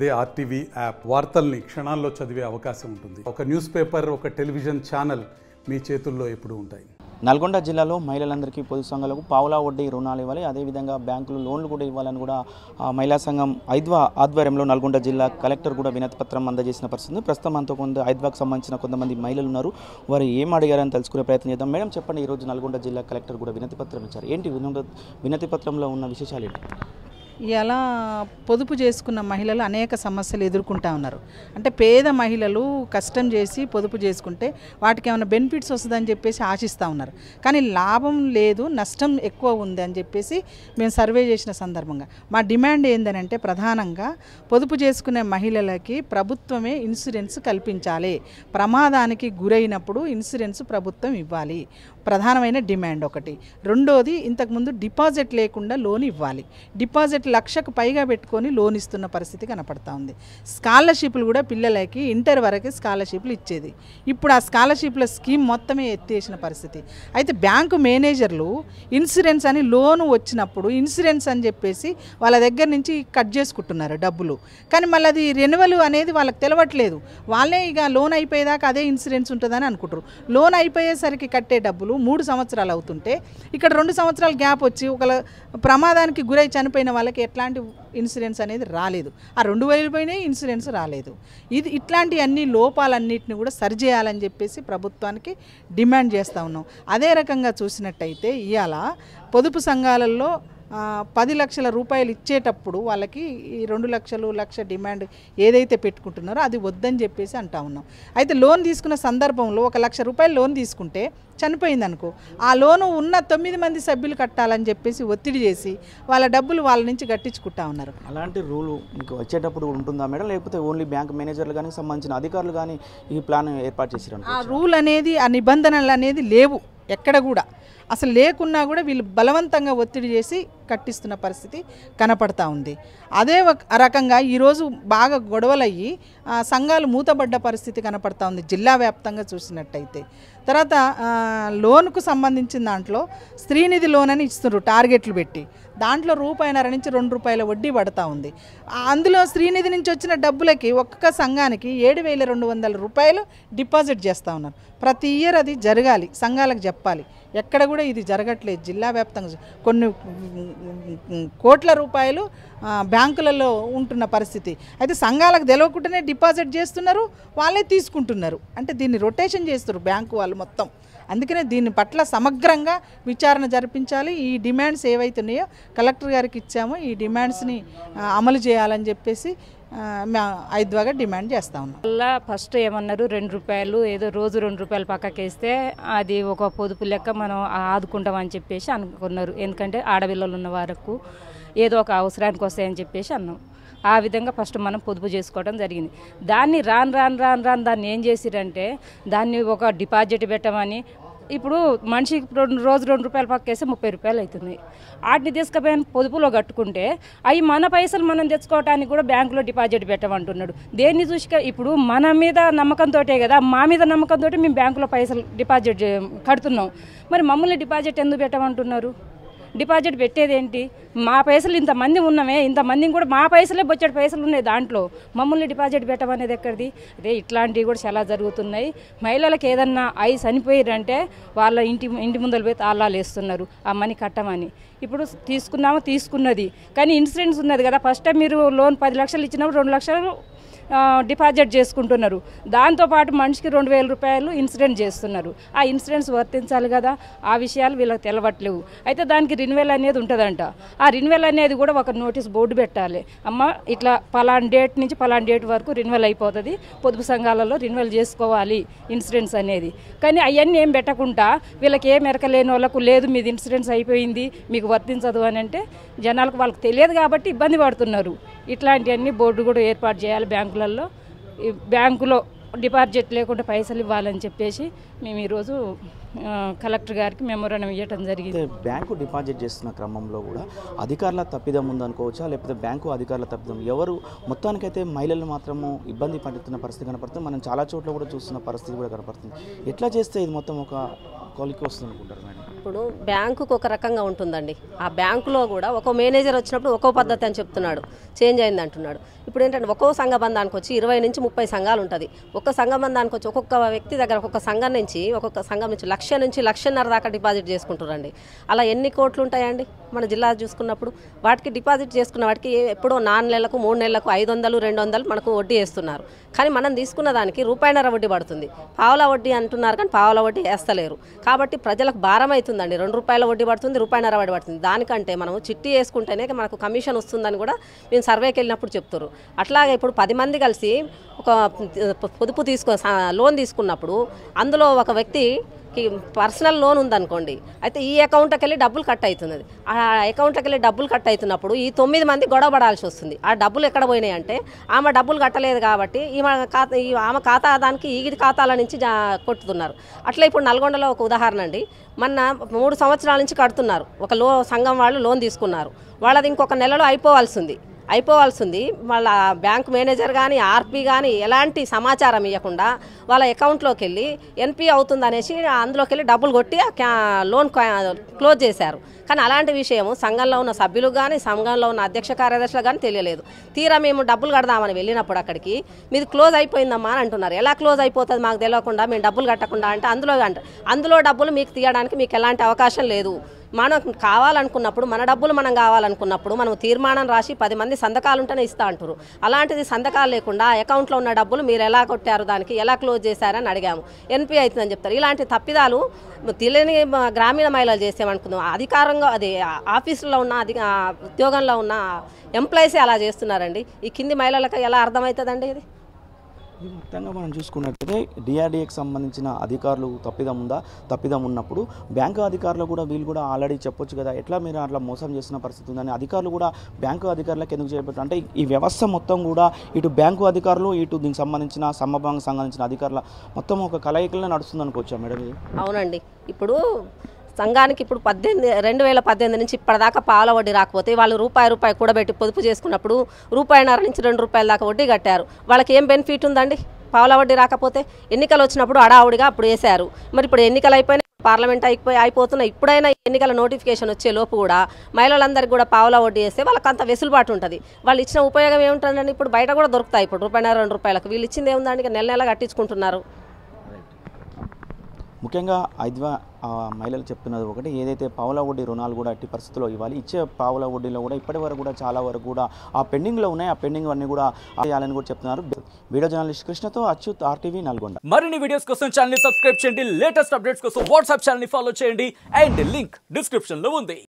అదే RTV app వార్తల్ని క్షణాల్లో చదివే అవకాశం ఉంటుంది. ఒక న్యూస్ పేపర్, ఒక టెలివిజన్ ఛానల్ మీ చేతుల్లో ఎప్పుడూ ఉంటాయి. నల్గొండ జిల్లాలో మహిళలందరికీ పొదుపు సంఘాలకు పావులా వడ్డీ రుణాలు ఇవ్వాలి, అదేవిధంగా బ్యాంకులు లోన్లు కూడా ఇవ్వాలని కూడా మహిళా సంఘం ఐద్వా ఆధ్వర్యంలో నల్గొండ జిల్లా కలెక్టర్ కూడా వినతి పత్రం అందజేసిన పరిస్థితి. ప్రస్తుతం అంతా ఐద్వాకు సంబంధించిన కొంతమంది మహిళలు ఉన్నారు. వారు ఏం అడిగారని తెలుసుకునే ప్రయత్నం చేద్దాం. మేడం చెప్పండి, ఈరోజు నల్గొండ జిల్లా కలెక్టర్ కూడా వినతి పత్రం ఇచ్చారు. ఏంటి వినతి పత్రంలో ఉన్న విశేషాలు ఏంటి? ఇలా పొదుపు చేసుకున్న మహిళలు అనేక సమస్యలు ఎదుర్కొంటూ ఉన్నారు. అంటే పేద మహిళలు కష్టం చేసి పొదుపు చేసుకుంటే వాటికి ఏమైనా బెనిఫిట్స్ వస్తుందని చెప్పేసి ఆశిస్తూ ఉన్నారు. కానీ లాభం లేదు, నష్టం ఎక్కువ ఉంది అని చెప్పేసి మేము సర్వే చేసిన సందర్భంగా మా డిమాండ్ ఏంటంటే ప్రధానంగా పొదుపు చేసుకునే మహిళలకి ప్రభుత్వమే ఇన్సూరెన్స్ కల్పించాలి. ప్రమాదానికి గురైనప్పుడు ఇన్సూరెన్స్ ప్రభుత్వం ఇవ్వాలి, ప్రధానమైన డిమాండ్ ఒకటి. రెండోది, ఇంతకుముందు డిపాజిట్ లేకుండా లోన్ ఇవ్వాలి. డిపాజిట్ 1,00,000కు పైగా పెట్టుకొని లోన్ ఇస్తున్న పరిస్థితి కనపడతా ఉంది. స్కాలర్షిప్లు కూడా పిల్లలకి ఇంటర్ వరకు స్కాలర్షిప్లు ఇచ్చేది. ఇప్పుడు ఆ స్కాలర్షిప్ల స్కీమ్ మొత్తమే ఎత్తేసిన పరిస్థితి. అయితే బ్యాంకు మేనేజర్లు ఇన్సూరెన్స్ అని లోను వచ్చినప్పుడు ఇన్సూరెన్స్ అని చెప్పేసి వాళ్ళ దగ్గర నుంచి కట్ చేసుకుంటున్నారు డబ్బులు. కానీ మళ్ళీ అది రెన్యువల్ అనేది వాళ్ళకి తెలవట్లేదు. వాళ్ళే ఇక లోన్ అయిపోయేదాకా అదే ఇన్సూరెన్స్ ఉంటుందని అనుకుంటారు. లోన్ అయిపోయేసరికి కట్టే డబ్బులు 3 సంవత్సరాలు అవుతుంటే ఇక్కడ 2 సంవత్సరాల గ్యాప్ వచ్చి ఒక ప్రమాదానికి గురై చనిపోయిన వాళ్ళకి ఎట్లాంటి ఇన్సూరెన్స్ అనేది రాలేదు. ఆ 2 వెళ్ళిపోయినాయి, ఇన్సూరెన్స్ రాలేదు. ఇట్లాంటి అన్ని లోపాలన్నింటినీ కూడా సరిచేయాలని చెప్పేసి ప్రభుత్వానికి డిమాండ్ చేస్తూ ఉన్నాం. అదే రకంగా చూసినట్టయితే ఇవాళ పొదుపు సంఘాలలో 10 లక్షల రూపాయలు ఇచ్చేటప్పుడు వాళ్ళకి ఈ 2 లక్షలు, 1,00,000 డిమాండ్ ఏదైతే పెట్టుకుంటున్నారో అది వద్దని చెప్పేసి అంటా ఉన్నాం. అయితే లోన్ తీసుకున్న సందర్భంలో 1,00,000 రూపాయలు లోన్ తీసుకుంటే చనిపోయిందనుకో, ఆ లోను ఉన్న 9 మంది సభ్యులు కట్టాలని చెప్పేసి ఒత్తిడి చేసి వాళ్ళ డబ్బులు వాళ్ళ నుంచి కట్టించుకుంటా ఉన్నారు. అలాంటి రూల్ మీకు వచ్చేటప్పుడు ఉంటుందా మేడం, లేకపోతే ఓన్లీ బ్యాంక్ మేనేజర్లు కానీ సంబంధించిన అధికారులు కానీ ఈ ప్లాన్ ఏర్పాటు చేశారు? ఆ రూల్ అనేది, ఆ నిబంధనలు అనేది లేవు ఎక్కడ కూడా. అసలు లేకున్నా కూడా వీళ్ళు బలవంతంగా ఒత్తిడి చేసి కట్టిస్తున్న పరిస్థితి కనపడతా ఉంది. అదే రకంగా ఈరోజు బాగా గొడవలయ్యి సంఘాలు మూతబడ్డ పరిస్థితి కనపడతా ఉంది జిల్లా వ్యాప్తంగా చూసినట్టయితే. తర్వాత లోన్కు సంబంధించిన దాంట్లో స్త్రీనిధి లోన్ అని ఇస్తున్నారు టార్గెట్లు పెట్టి. దాంట్లో ₹1.5 నుంచి ₹2 వడ్డీ పడతా ఉంది. అందులో స్త్రీనిధి నుంచి వచ్చిన డబ్బులకి ఒక్కొక్క సంఘానికి ₹7,200 డిపాజిట్ చేస్తూ ఉన్నారు. ప్రతి ఇయర్ అది జరగాలి, సంఘాలకు చెప్పాలి. ఎక్కడ కూడా ఇది జరగట్లేదు. జిల్లా వ్యాప్తంగా కొన్ని కోట్ల రూపాయలు బ్యాంకులలో ఉంటున్న పరిస్థితి. అయితే సంఘాలకు తెలవకుండానే డిపాజిట్ చేస్తున్నారు, వాళ్ళే తీసుకుంటున్నారు. అంటే దీన్ని రొటేషన్ చేస్తారు బ్యాంకు వాళ్ళు మొత్తం. అందుకనే దీని పట్ల సమగ్రంగా విచారణ జరిపించాలి. ఈ డిమాండ్స్ ఏవైతే ఉన్నాయో కలెక్టర్ గారికి ఇచ్చామో ఈ డిమాండ్స్ని అమలు చేయాలని చెప్పేసి ఐద్వాగా డిమాండ్ చేస్తా ఉన్నాం. అలా ఫస్ట్ ఏమన్నారు, ₹2 ఏదో రోజు ₹2 పక్కకేస్తే అది ఒక పొదుపు లెక్క మనం ఆదుకుంటామని చెప్పేసి అనుకున్నారు. ఎందుకంటే ఆడపిల్లలు ఉన్న వరకు ఏదో ఒక అవసరానికి వస్తాయని చెప్పేసి అన్నాం. ఆ విధంగా ఫస్ట్ మనం పొదుపు చేసుకోవడం జరిగింది. దాన్ని రాను దాన్ని ఏం చేసిరంటే దాన్ని ఒక డిపాజిట్ పెట్టమని, ఇప్పుడు మనిషికి రోజు ₹2 పక్కేస్తే ₹30 అవుతున్నాయి. వాటిని తీసుకుపోయిన పొదుపులో కట్టుకుంటే అవి మన పైసలు మనం తెచ్చుకోవడానికి కూడా బ్యాంకులో డిపాజిట్ పెట్టమంటున్నాడు. దేన్ని చూసి ఇప్పుడు మన మీద నమ్మకంతో కదా, మా మీద నమ్మకంతో మేము బ్యాంకులో పైసలు డిపాజిట్ కడుతున్నాం. మరి మమ్మల్ని డిపాజిట్ ఎందుకు పెట్టమంటున్నారు? డిపాజిట్ పెట్టేదేంటి? మా పైసలు ఇంతమంది ఉన్నామే, ఇంతమందిని కూడా మా పైసలే బొచ్చడి పైసలు ఉన్నాయి దాంట్లో, మమ్మల్ని డిపాజిట్ పెట్టమనేది ఎక్కడిది? అదే ఇట్లాంటివి కూడా చాలా జరుగుతున్నాయి. మహిళలకు ఏదన్నా అయి చనిపోయారంటే వాళ్ళ ఇంటి ముందర పోయి తాళాలు వేస్తున్నారు ఆ మనీ కట్టమని. ఇప్పుడు తీసుకున్నది కానీ ఇన్సూరెన్స్ ఉన్నది కదా. ఫస్ట్ టైం మీరు లోన్ 10 లక్షలు ఇచ్చినప్పుడు 2 లక్షలు డిపాజిట్ చేసుకుంటున్నారు. దాంతోపాటు మనిషికి ₹2,000 ఇన్సూరెన్స్ చేస్తున్నారు. ఆ ఇన్సూరెన్స్ వర్తించాలి కదా. ఆ విషయాలు వీళ్ళకి తెలవట్లేవు. అయితే దానికి రెన్యువల్ అనేది ఉంటుందంట. ఆ రెన్యువల్ అనేది కూడా ఒక నోటీస్ బోర్డు పెట్టాలి. అమ్మ ఇట్లా పలానా డేట్ నుంచి పలానా డేట్ వరకు రెన్యువల్ అయిపోతుంది, పొదుపు సంఘాలలో రెన్యువల్ చేసుకోవాలి ఇన్సూరెన్స్ అనేది. కానీ అవన్నీ ఏం పెట్టకుండా వీళ్ళకి ఏం ఎరకలేని వాళ్ళకు లేదు మీది ఇన్సూరెన్స్ అయిపోయింది మీకు వర్తించదు అని అంటే జనాలకు వాళ్ళకి తెలియదు కాబట్టి ఇబ్బంది పడుతున్నారు. ఇట్లాంటివన్నీ బోర్డు కూడా ఏర్పాటు చేయాలి. బ్యాంకులో డిపాజిట్ లేకుండా పైసలు ఇవ్వాలని చెప్పేసి మేము ఈరోజు కలెక్టర్ గారికి మెమోరాండం ఇవ్వడం జరిగింది. బ్యాంకు డిపాజిట్ చేస్తున్న క్రమంలో కూడా అధికారుల తప్పిదం ఉందనుకోవచ్చా, లేకపోతే బ్యాంకు అధికారుల తప్పిదం ఎవరు? మొత్తానికైతే మహిళలు మాత్రము ఇబ్బంది పడుతున్న పరిస్థితి కనపడుతుంది. మనం చాలా చోట్ల కూడా చూస్తున్న పరిస్థితి కూడా కనపడుతుంది. ఎట్లా చేస్తే ఇది మొత్తం ఒక కొలికి వస్తుంది అనుకుంటారు మేడం? ఇప్పుడు బ్యాంకుకు ఒక రకంగా ఉంటుందండి. ఆ బ్యాంకులో కూడా ఒక్కో మేనేజర్ వచ్చినప్పుడు ఒక్కో పద్ధతి అని చెప్తున్నాడు, చేంజ్ అయింది అంటున్నాడు. ఇప్పుడు ఏంటంటే ఒక్కో సంఘబంధానికి వచ్చి 20 నుంచి 30 సంఘాలు ఉంటుంది. ఒక్క సంఘబంధానికి వచ్చి ఒక్కొక్క వ్యక్తి దగ్గర ఒక్కొక్క సంఘం నుంచి లక్ష నుంచి 1.5 దాకా డిపాజిట్ చేసుకుంటారండి. అలా ఎన్ని కోట్లు ఉంటాయండి మన జిల్లా చూసుకున్నప్పుడు? వాటికి డిపాజిట్ చేసుకున్న వాటికి ఎప్పుడో 4 నెలలకు 3 నెలలకు 500, 200 మనకు వడ్డీ వేస్తున్నారు. కానీ మనం తీసుకున్న దానికి రూపాయిన్నర వడ్డీ పడుతుంది. పావుల వడ్డీ అంటున్నారు కానీ పావుల వడ్డీ వేస్తలేరు. కాబట్టి ప్రజలకు భారం అవుతుందండి. 2 రూపాయల వడ్డీ పడుతుంది, రూపాయిన్నర వడ్డీ పడుతుంది. దానికంటే మనం చిట్టి వేసుకుంటేనే మనకు కమిషన్ వస్తుందని కూడా మేము సర్వేకి వెళ్ళినప్పుడు చెప్తారు. అట్లాగే ఇప్పుడు 10 మంది కలిసి ఒక పొదుపు లోన్ తీసుకున్నప్పుడు అందులో ఒక వ్యక్తికి పర్సనల్ లోన్ ఉందనుకోండి, అయితే ఈ అకౌంట్కి వెళ్ళి డబ్బులు కట్ అవుతుంది. ఆ అకౌంట్కి వెళ్ళి డబ్బులు కట్ అవుతున్నప్పుడు ఈ 9 మంది గొడవ పడాల్సి వస్తుంది. ఆ డబ్బులు ఎక్కడ పోయినాయి అంటే ఆమె డబ్బులు కట్టలేదు కాబట్టి ఆమె ఖాతా దానికి ఈ ఖాతాల నుంచి కొట్టుతున్నారు. అట్లా ఇప్పుడు నల్గొండలో ఒక ఉదాహరణ అండి. మొన్న 3 సంవత్సరాల నుంచి కడుతున్నారు. ఒక సంఘం వాళ్ళు లోన్ తీసుకున్నారు. వాళ్ళది ఇంకొక నెలలో అయిపోవాల్సింది. వాళ్ళ బ్యాంక్ మేనేజర్ కానీ ఆర్పీ కానీ ఎలాంటి సమాచారం ఇవ్వకుండా వాళ్ళ అకౌంట్లోకి వెళ్ళి ఎన్పీ అవుతుంది అనేసి అందులోకి వెళ్ళి డబ్బులు కొట్టి లోన్ క్లోజ్ చేశారు. కానీ అలాంటి విషయం సంఘంలో ఉన్న సభ్యులకు కానీ సంఘంలో ఉన్న అధ్యక్ష కార్యదర్శులకు కానీ తెలియలేదు. తీరా మేము డబ్బులు కడదామని వెళ్ళినప్పుడు అక్కడికి మీది క్లోజ్ అయిపోయిందమ్మా అని అంటున్నారు. ఎలా క్లోజ్ అయిపోతుంది మాకు తెలియకుండా, మేము డబ్బులు కట్టకుండా అంటే అందులో డబ్బులు మీకు తీయడానికి మీకు ఎలాంటి అవకాశం లేదు. మనం కావాలనుకున్నప్పుడు మన డబ్బులు మనం కావాలనుకున్నప్పుడు మనం తీర్మానం రాసి 10 మంది సంతకాలు ఉంటేనే ఇస్తా అంటారు. అలాంటిది సంతకాలు లేకుండా అకౌంట్లో ఉన్న డబ్బులు మీరు ఎలా కొట్టారు, దానికి ఎలా క్లోజ్ చేశారని అడిగాము. ఎన్పీ అవుతుందని చెప్తారు. ఇలాంటి తప్పిదాలు తెలియని గ్రామీణ మహిళలు చేసామనుకుందాం. అధికారంగా అది ఆఫీసులో ఉన్న ఉద్యోగంలో ఉన్న ఎంప్లాయీసే అలా చేస్తున్నారండి. ఈ కింది మహిళలకు ఎలా అర్థమవుతుందండి ఇది? మొత్తంగా మనం చూసుకున్నట్లయితే డిఆర్డీఏకి సంబంధించిన అధికారులు తప్పిదం ఉన్నప్పుడు బ్యాంకు అధికారులు కూడా వీళ్ళు కూడా ఆల్రెడీ చెప్పొచ్చు కదా, ఎట్లా మీరు అట్లా మోసం చేస్తున్న పరిస్థితి ఉందని. అధికారులు కూడా బ్యాంకు అధికారులకు ఎందుకు చేయబట్టు అంటే ఈ వ్యవస్థ మొత్తం కూడా ఇటు బ్యాంకు అధికారులు ఇటు దీనికి సంబంధించిన సమభాగం సంబంధించిన అధికారుల మొత్తం ఒక కలయికలో నడుస్తుంది అనుకోవచ్చా మేడం? అవునండి. ఇప్పుడు సంఘానికి ఇప్పుడు 2018 నుంచి ఇప్పటిదాకా పాల వడ్డీ రాకపోతే వాళ్ళు రూపాయి కూడబెట్టి పొదుపు చేసుకున్నప్పుడు రూపాయిన్నర నుంచి 2 రూపాయల దాకా వడ్డీ కట్టారు. వాళ్ళకి ఏం బెనిఫిట్ ఉందండి పాల వడ్డీ రాకపోతే? ఎన్నికలు వచ్చినప్పుడు అడావుడిగా అప్పుడు వేశారు. మరి ఇప్పుడు ఎన్నికలు అయిపోయినాయి, పార్లమెంట్ అయిపోతున్నాయి. ఇప్పుడైనా ఎన్నికల నోటిఫికేషన్ వచ్చే లోపు కూడా మహిళలందరికీ కూడా పావుల వడ్డీ వేస్తే వాళ్ళకి అంత వెసులుబాటు ఉంటుంది. వాళ్ళు ఇచ్చిన ఉపయోగం ఏముంటుందండి? ఇప్పుడు బయట కూడా దొరుకుతాయి. ఇప్పుడు రూపాయిన్నర 2 రూపాయలకు వీళ్ళు ఇచ్చింది ఏముందండి? నెల కట్టించుకుంటున్నారు. ముఖ్యంగా మహిళలు చెప్తున్నది ఒకటి, ఏదైతే పావుల వడ్డీ రుణాలు కూడా ఎట్టి పరిస్థితుల్లో ఇవ్వాలి. ఇచ్చే పావుల వడ్డీలో కూడా ఇప్పటి వరకు కూడా చాలా వరకు కూడా ఆ పెండింగ్లో ఉన్నాయి. ఆ పెండింగ్ అన్ని కూడా చేయాలని కూడా చెప్తున్నారు. వీడియో జర్నలిస్ట్ కృష్ణతో అచ్యుత్, RTV నల్గొండ. మరిన్ని వీడియోస్ కోసం ఛానల్ ని సబ్స్క్రైబ్ చేయండి. లేటెస్ట్ అప్డేట్స్ కోసం వాట్సాప్ ఛానల్ ని ఫాలో చేయండి. అండ్ లింక్ డిస్క్రిప్షన్ లో ఉంది.